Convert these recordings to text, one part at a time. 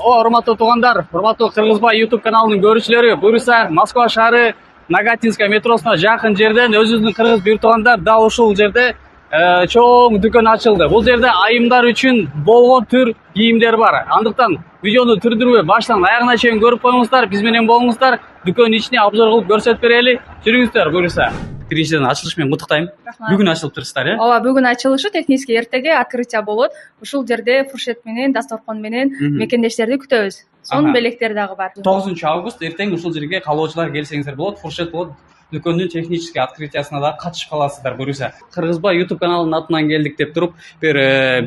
Урматтуу туугандар, урматтуу Кыргызбай YouTube каналынын көрүүчүлөрү, буюрса Москва шаары Нагатинская метросуна жакын жерден өзүбүздүн кыргыз бир туугандар дал ушул жерде чоң дүкөн ачылды. Бул жерде айымдар үчүн болгон түр кийимдер бар. Андыктан видеону түрдүрбөй баштан аягына чейин көрүп коюңуздар, биз менен болуңуздар. Дүкөн ичине обзор кылып көрсөтүп берели. Жүрүңүздөр буюрса. Биринчиден ачылыш менен куттуктайм. Бүгүн ачылып турсуздар, э? Ооба, бүгүн ачылышы технически эртеге открытие болот. Ушул жерде фуршет менен, дасторкон менен мекендештерди күтөбүз. Сонун белектер дагы бар. 9 август эртең ушул жерге каалоочулар келсеңиздер болот. Фуршет болот. Дүкөндүн технический открытиясына да катышып каласыздар буюрса. Кыргызбай YouTube каналынын атынан келдик деп туруп, бир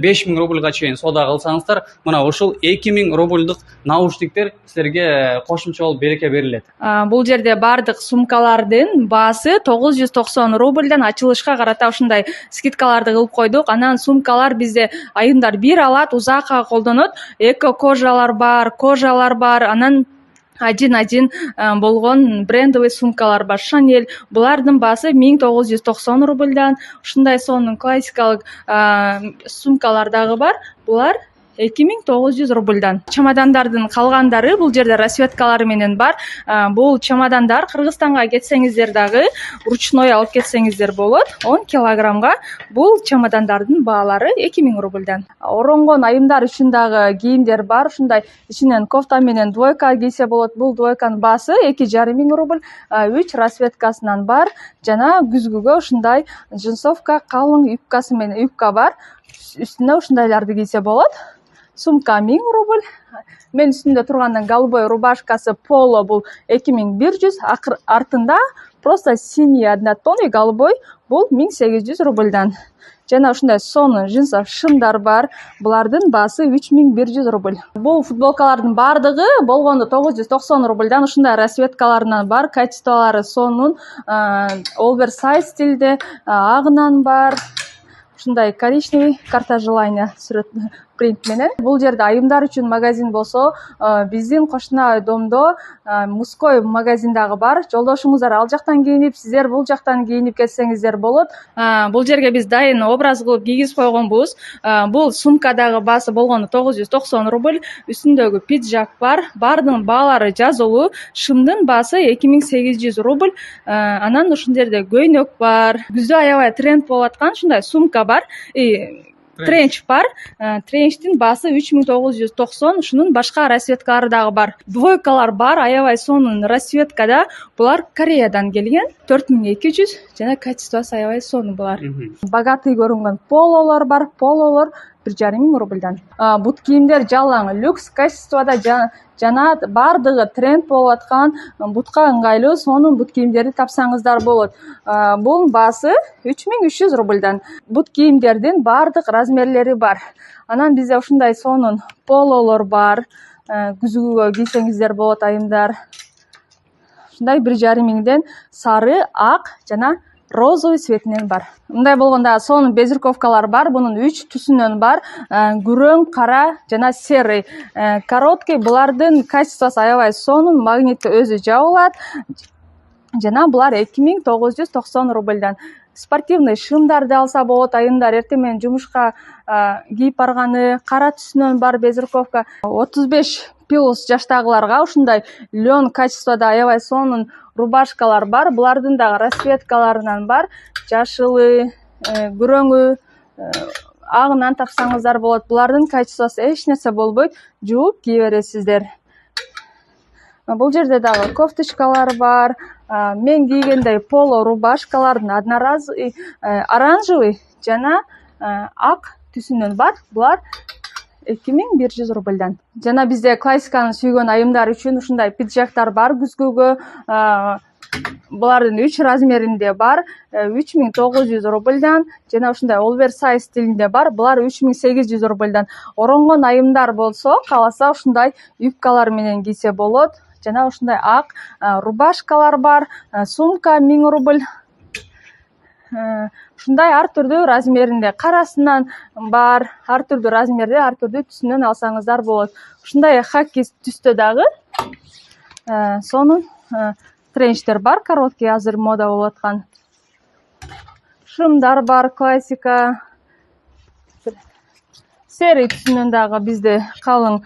5000 рубльга чейин соода кылсаңыздар, мына ушул 2000 рубльдук наушниктер силерге кошумча болуп береке берилет. Бул жерде бардык сумкалардын баасы 990 рубльдан ачылышка карата ушундай скидкаларды кылып койдук. Анан сумкалар бизде айымдар бир алат, узакка колдонот. Эко кожалар бар, анан один болгон брендовый сумкалар бар. Шанель. Булардын баасы 1990 рубльдан. Ушундай сонун классикалык сумкалар дагы бар. Булар 2900 рубльдан. Чемодандардын калгандары бул жерде расцветкалары менен бар. Бул чемодандар Кыргызстанга кетсеңиздер дагы ручной алып кетсеңиздер болот. 10 килограммга бул чемодандардын баалары 2000 рубльдан. Оронгон айымдар үчүн дагы кийимдер бар. Ушундай ичинен кофта менен двойка кийсе болот. Бул двойканын баасы 2500 рубль. 3 расцветкасынан бар. Жана күзгүгө ушундай джинсовка калың юбкасы менен юбка бар. Үстүнө ушундайларды кийсе болот. Сумка 1000 рубль. Мен үстүндө тургандын голубой рубашкасы поло бул 2100, артында просто синий однотонный голубой бул 1800 рубльдан. Жана ушундай сонун джинсов шымдар бар. Булардын баасы 3100 рубль. Бул футболкалардын бардыгы болгондо 990 рубльдан. Ушундай расцветкаларынан бар, качестволору сонун, оверсайз стилде, агынан бар. Ушундай коричневый карта желания сүрөт принт менен. Бул жерде айымдар үчүн магазин болсо, биздин кошуна домдо мужской магазин дагы бар. Жолдошуңуздар ал жактан кийинип, сиздер бул жактан кийинип кетсеңиздер болот. Бул жерге биз дайын образ кылып кийгизип койгонбуз. Бул сумка дагы баасы болгондо 990 рубль. Үстүндөгү пиджак бар. Бардын баалары жазылуу. Шымдын баасы 2800 рубль. Анан ушул жерде көйнөк бар. Күздө аябай тренд болуп аткан ушундай сумка бар. Тренч бар. Тренчтин баасы 3990. Ушунун башка расцветкалары дагы бар. Двойкалар бар, аябай сонун расцветкада. Булар Кореядан келген. 4200 жана качествосы аябай сонун булар. Богатый көрүнгөн пололор бар. Пололор 1500 рубльдан. Бут кийимдер жалаң, люкс качествода жана бардыгы тренд болуп аткан бутка ыңгайлуу сонун бут кийимдерди тапсаңыздар болот. Бул баасы 3300 рубльдан. Бут кийимдердин бардык размерлери бар. Анан бизде ушундай сонун пололор бар. Күзгүгө кийсеңиздер болот айымдар. Ушундай 1500ден сары, ак жана розовый цветинен бар. Мындай болгондо сонун безруковкалар бар. Бунун 3 түсүнөн бар. Күрөң, кара жана серый. Короткий. Булардын качествосы аябай сонун, магнитти өзү жабылат. Жана булар 2990 рубльдан. Спортивный шымдарды алса болот айымдар, эртең менен жумушка кийип барганы. Кара түсүнөн бар безруковка. 35+ жаштагыларга ушундай лен качествода аябай сонун рубашкалар бар. Булардын дагы расцветкаларынан бар. Жашылы, күрөңү, агынан тапсаңыздар болот. Булардын качествосы эч нерсе болбойт. Жууп кие бересиздер. Бул жерде дагы кофточкалар бар. Мен кийгендей поло рубашкалардын одноразовый, оранжевый жана ак түсүнөн бар. Булар 2100 рубльдан. Жана бизде классиканы сүйгөн айымдар үчүн ушундай пиджактар бар күзгүгө. Булардын 3 размеринде бар. 3900 рубльдан. Жана ушундай оверсайз стилинде бар. Булар 3800 рубльдан. Оронгон айымдар болсо, кааласа ушундай юбкалар менен кийсе болот. Жана ушундай ак рубашкалар бар. Сумка 1000 рубль. Ушундай ар түрдүү размеринде, карасынан бар, ар түрдүү размерде, ар түрдүү түсүнөн алсаңыздар болот. Ушундай хаки түстө дагы сонун тренчтер бар, короткий азыр мода болуп аткан. Шымдар бар, классика. Серый түсүнөн дагы бизде калың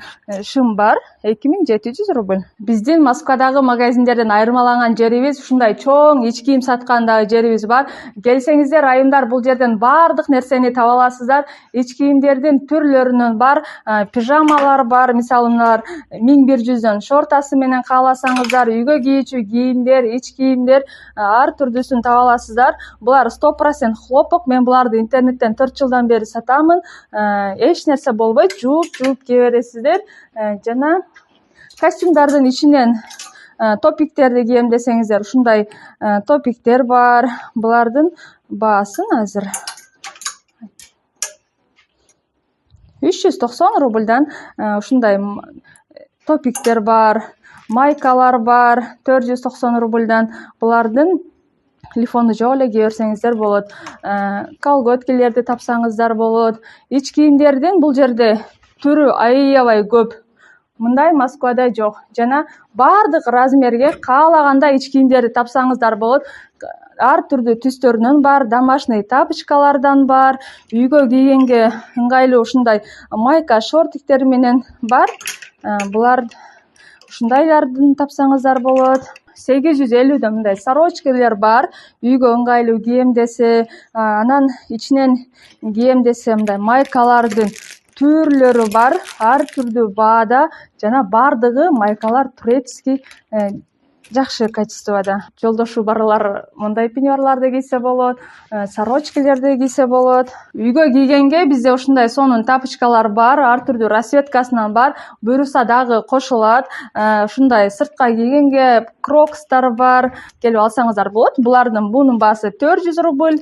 шым бар. 2700 рубль. Биздин Москвадагы магазиндерден айырмаланган жерибиз ушундай чоң ич кийим саткан дагы жерибиз бар. Келсеңиздер, айымдар, бул жерден баардык нерсени таба аласыздар. Ич кийимдердин түрлөрүнөн бар, пижамалар бар. Мисалы мыналар 1100дөн шортасы менен кааласаңыздар, үйгө кийүүчү кийимдер, ич кийимдер ар түрдүүсүн таба аласыздар. Булар 100% хлопок. Мен буларды интернеттен 4 жылдан бери сатамын. Эч нерсе болбойт, жууп кие бересиздер. Жана костюмдардын ичинен топиктерди кием десеңиздер, ушундай топиктер бар. Булардын баасын азыр 390 рубльдан ушундай топиктер бар, майкалар бар, 490 рубльдан. Булардын телефонду жок эле кие берсеңиздер болот. Колготкилерди тапсаңыздар болот. Ич кийимдердин бул жерде түрү аябай көп. Мындай Москвада жок. Жана баардык размерге каалагандай ич кийимдерди тапсаңыздар болот. Ар түрдүү түстөрүнөн бар, домашний тапочкалардан бар, үйгө кийгенге ыңгайлуу ушундай майка шортиктер менен бар. Булар ушундайлардын тапсаңыздар болот. 850дөн мындай сорочкалар бар, үйгө ыңгайлуу кием десе, анан ичинен кием десе мындай майкалардын түрлөрү бар, ар түрдүү баада, жана баардыгы майкалар турецкий жакшы качествода. Жолдошу барлар мындай пеньюарларды кийсе болот, сорочкаларды кийсе болот. Үйгө кийгенге бизде ушундай сонун тапочкалар бар, ар түрдүү расцветкасынан бар. Буюрса дагы кошулат. Ушундай сыртка кийгенге крокстар бар. Келип алсаңыздар болот. Бунун баасы 400 рубль.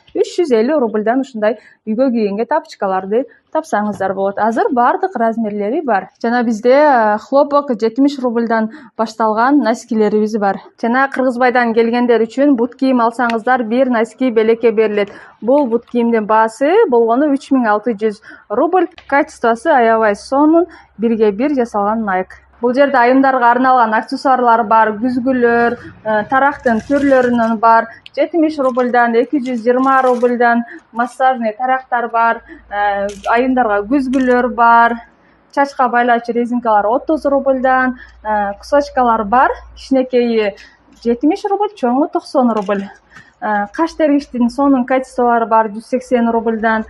350 рубльдан ушундай үйгө кийгенге тапочкаларды тапсаңыздар болот. Азыр баардык размерлери бар. Жана бизде хлопок 70 рубльдан башталган носкилерибиз бар. Жана Кыргызбайдан келгендер үчүн бут кийим алсаңыздар, бир носки белекке берилет. Бул бут кийимдин баасы болгону 3600 рубль. Качествосы аябай сонун, бирге бир жасалган Nike. Бул жерде айымдарга арналган аксессуарлар бар, күзгүлөр, тарактын түрлөрүнөн бар. 70 рубльдан, 220 рубльдан массажный тарактар бар, айымдарга күзгүлөр бар. Чачка байлаачу резинкалар 30 рубльдан, кусочкалар бар. Кичинекейи 70 рубль, чоңу 90 рубль. Каш тергичтин сонун качестволору бар 180 рубльдан,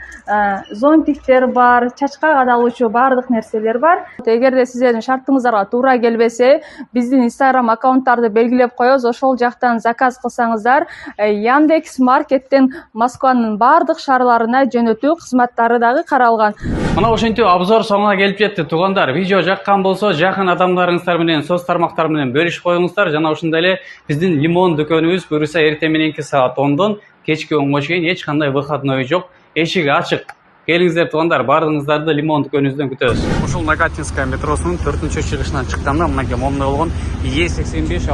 зонтиктер бар, чачка кадалуучу баардык нерселер бар. Эгерде сиздердин шартыңыздарга туура келбесе, биздин Instagram аккаунттарды белгилеп коебуз, ошол жактан заказ кылсаңыздар, Яндекс Маркеттен Москванын баардык шаарларына жөнөтүү кызматтары дагы каралган. Мына ошентип обзор соңуна келип жетти. Туугандар, видео жаккан болсо, жакын адамдарыңыздар менен, соц тармактар менен бөлүшүп коюңуздар. Жана ошондой эле биздин лимон дүкөнүбүз буюрса эртең мененки саат 10дон кечки 10го чейин эч кандай выходной жок. Эшиги ачык. Келиңиздер туугандар, баардыгыңыздарды лимон дүкөнүбүздөн күтөбүз. Ушул Нагатинская метросунун 4-чыгышынан чыкканда мынакей момундай болгон Е85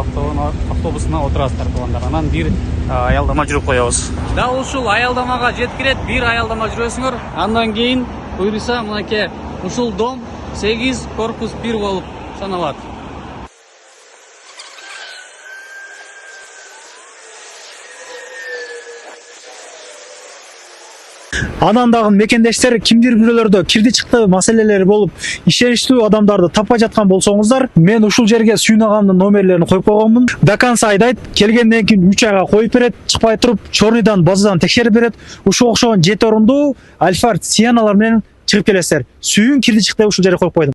автобусуна отурасыздар туугандар. Анан бир аялдама жүрүп коебуз. Дал ушул аялдамага жеткирет, бир аялдама жүрөсүңөр. Андан кийин буюрса мынакей ушул дом 8 корпус 1 болуп саналат. Анан дагы мекендештер кимдир бирөөлөрдө кирди чыкты маселелери болуп, ишеничтүү адамдарды таппай жаткан болсоңуздар, мен ушул жерге сүйүнагамдын номерлерин коюп койгонмун. До конца айдайт, келгенден кийин 3 айга коюп берет, чыкпай туруп, чорныйдан базадан текшерип берет. Ушул окшогон 7 орундуу Альфард Сианалар менен чыгып келесиздер. Сүйүн кирди чыкты ушул жерге коюп койдум.